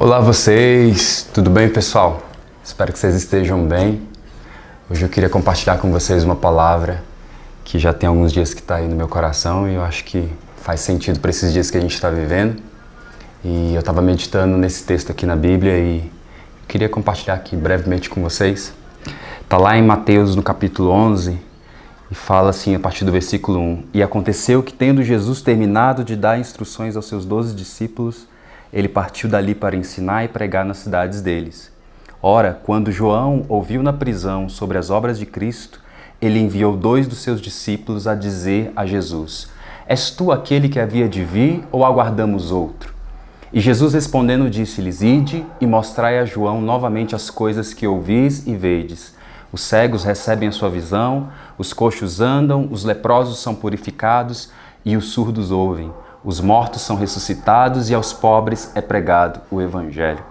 Olá vocês, tudo bem pessoal? Espero que vocês estejam bem. Hoje eu queria compartilhar com vocês uma palavra que já tem alguns dias que está aí no meu coração e eu acho que faz sentido para esses dias que a gente está vivendo. E eu estava meditando nesse texto aqui na Bíblia e queria compartilhar aqui brevemente com vocês. Está lá em Mateus no capítulo 11 e fala assim a partir do versículo 1: E aconteceu que, tendo Jesus terminado de dar instruções aos seus 12 discípulos, ele partiu dali para ensinar e pregar nas cidades deles. Ora, quando João ouviu na prisão sobre as obras de Cristo, ele enviou 2 dos seus discípulos a dizer a Jesus: És tu aquele que havia de vir, ou aguardamos outro? E Jesus respondendo disse-lhes: Ide e mostrai a João novamente as coisas que ouvis e vedes. Os cegos recebem a sua visão, os coxos andam, os leprosos são purificados e os surdos ouvem. Os mortos são ressuscitados e aos pobres é pregado o Evangelho.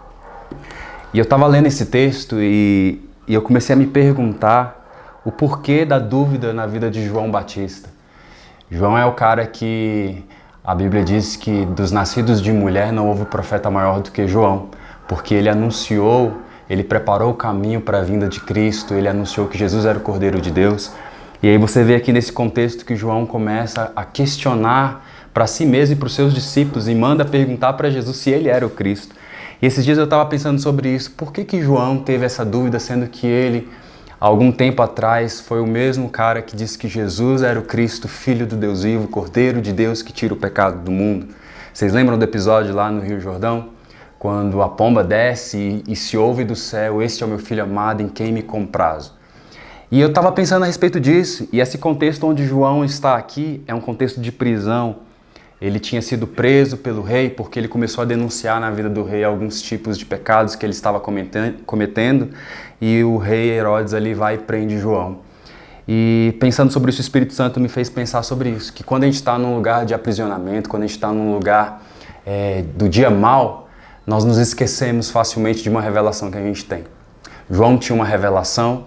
E eu estava lendo esse texto e eu comecei a me perguntar o porquê da dúvida na vida de João Batista. João é o cara que a Bíblia diz que dos nascidos de mulher não houve profeta maior do que João, porque ele anunciou, ele preparou o caminho para a vinda de Cristo, ele anunciou que Jesus era o Cordeiro de Deus. E aí você vê aqui nesse contexto que João começa a questionar para si mesmo e para os seus discípulos e manda perguntar para Jesus se ele era o Cristo. E esses dias eu estava pensando sobre isso. Por que João teve essa dúvida, sendo que ele, há algum tempo atrás, foi o mesmo cara que disse que Jesus era o Cristo, Filho do Deus vivo, Cordeiro de Deus que tira o pecado do mundo? Vocês lembram do episódio lá no Rio Jordão? Quando a pomba desce e se ouve do céu: Este é o meu Filho amado em quem me comprazo. E eu estava pensando a respeito disso, e esse contexto onde João está aqui é um contexto de prisão. Ele tinha sido preso pelo rei porque ele começou a denunciar na vida do rei alguns tipos de pecados que ele estava cometendo, e o rei Herodes ali vai e prende João. E pensando sobre isso, o Espírito Santo me fez pensar sobre isso, que quando a gente está num lugar de aprisionamento, quando a gente está num lugar do dia mal, nós nos esquecemos facilmente de uma revelação que a gente tem. João tinha uma revelação,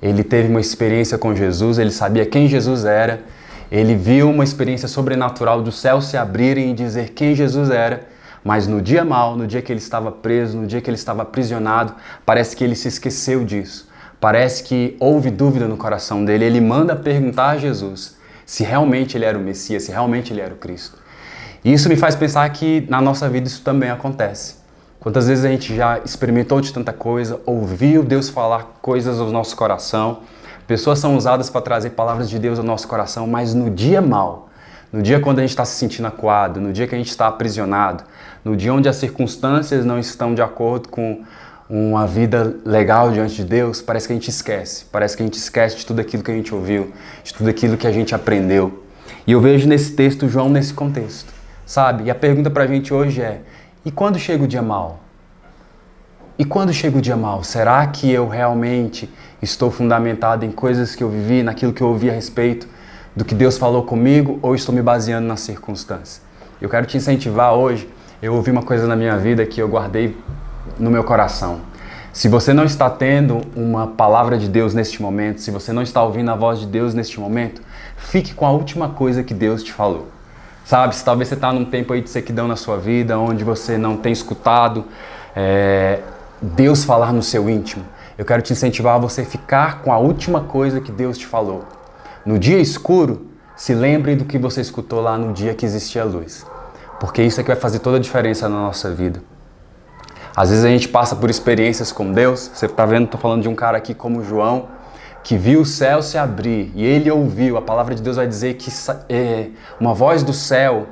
ele teve uma experiência com Jesus, ele sabia quem Jesus era, ele viu uma experiência sobrenatural do céu se abrirem e dizer quem Jesus era, mas no dia mau, no dia que ele estava preso, no dia que ele estava aprisionado, parece que ele se esqueceu disso. Parece que houve dúvida no coração dele. Ele manda perguntar a Jesus se realmente ele era o Messias, se realmente ele era o Cristo. E isso me faz pensar que na nossa vida isso também acontece. Quantas vezes a gente já experimentou de tanta coisa, ouviu Deus falar coisas ao nosso coração, pessoas são usadas para trazer palavras de Deus ao nosso coração, mas no dia mau, no dia quando a gente está se sentindo acuado, no dia que a gente está aprisionado, no dia onde as circunstâncias não estão de acordo com uma vida legal diante de Deus, parece que a gente esquece de tudo aquilo que a gente ouviu, de tudo aquilo que a gente aprendeu. E eu vejo nesse texto João nesse contexto, sabe? E a pergunta para a gente hoje é: e quando chega o dia mau? E quando chega o dia mau, será que eu realmente estou fundamentado em coisas que eu vivi, naquilo que eu ouvi a respeito do que Deus falou comigo, ou estou me baseando nas circunstâncias? Eu quero te incentivar hoje. Eu ouvi uma coisa na minha vida que eu guardei no meu coração. Se você não está tendo uma palavra de Deus neste momento, se você não está ouvindo a voz de Deus neste momento, fique com a última coisa que Deus te falou. Sabe, se talvez você está num tempo aí de sequidão na sua vida, onde você não tem escutado Deus falar no seu íntimo, eu quero te incentivar a você ficar com a última coisa que Deus te falou. No dia escuro, se lembre do que você escutou lá no dia que existia luz, porque isso é que vai fazer toda a diferença na nossa vida. Às vezes a gente passa por experiências com Deus. Você está vendo, estou falando de um cara aqui como João, que viu o céu se abrir e ele ouviu. A palavra de Deus vai dizer que uma voz do céu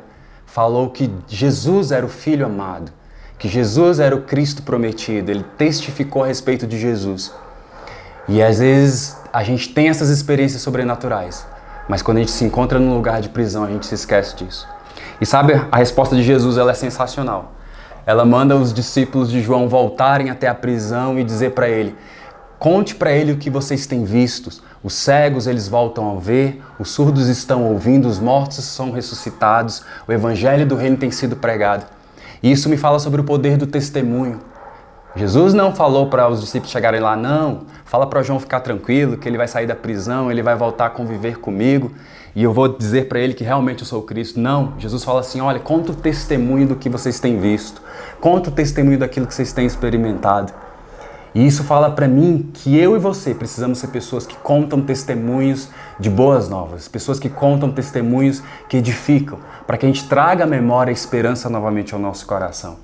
falou que Jesus era o Filho amado, que Jesus era o Cristo prometido. Ele testificou a respeito de Jesus. E às vezes a gente tem essas experiências sobrenaturais, mas quando a gente se encontra num lugar de prisão, a gente se esquece disso. E sabe, a resposta de Jesus, ela é sensacional. Ela manda os discípulos de João voltarem até a prisão e dizer para ele: conte para ele o que vocês têm visto. Os cegos eles voltam a ver, os surdos estão ouvindo, os mortos são ressuscitados, o evangelho do reino tem sido pregado. E isso me fala sobre o poder do testemunho. Jesus não falou para os discípulos chegarem lá: não, fala para João ficar tranquilo, que ele vai sair da prisão, ele vai voltar a conviver comigo. e eu vou dizer para ele que realmente eu sou o Cristo. Não, Jesus fala assim, olha, conta o testemunho do que vocês têm visto, conta o testemunho daquilo que vocês têm experimentado. E isso fala para mim que eu e você precisamos ser pessoas que contam testemunhos de boas novas, pessoas que contam testemunhos que edificam, para que a gente traga a memória e a esperança novamente ao nosso coração.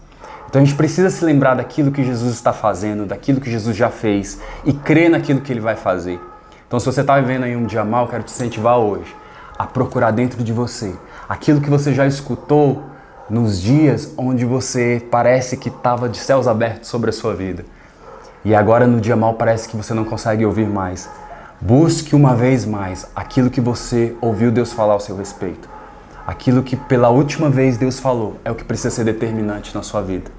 Então a gente precisa se lembrar daquilo que Jesus está fazendo, daquilo que Jesus já fez e crer naquilo que Ele vai fazer. Então se você está vivendo aí um dia mal, eu quero te incentivar hoje a procurar dentro de você aquilo que você já escutou nos dias onde você parece que estava de céus abertos sobre a sua vida. E agora no dia mal parece que você não consegue ouvir mais. Busque uma vez mais aquilo que você ouviu Deus falar ao seu respeito. Aquilo que pela última vez Deus falou é o que precisa ser determinante na sua vida.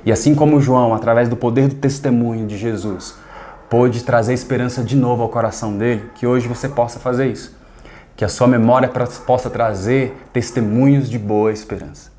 E assim como João, através do poder do testemunho de Jesus, pôde trazer esperança de novo ao coração dele, que hoje você possa fazer isso. Que a sua memória possa trazer testemunhos de boa esperança.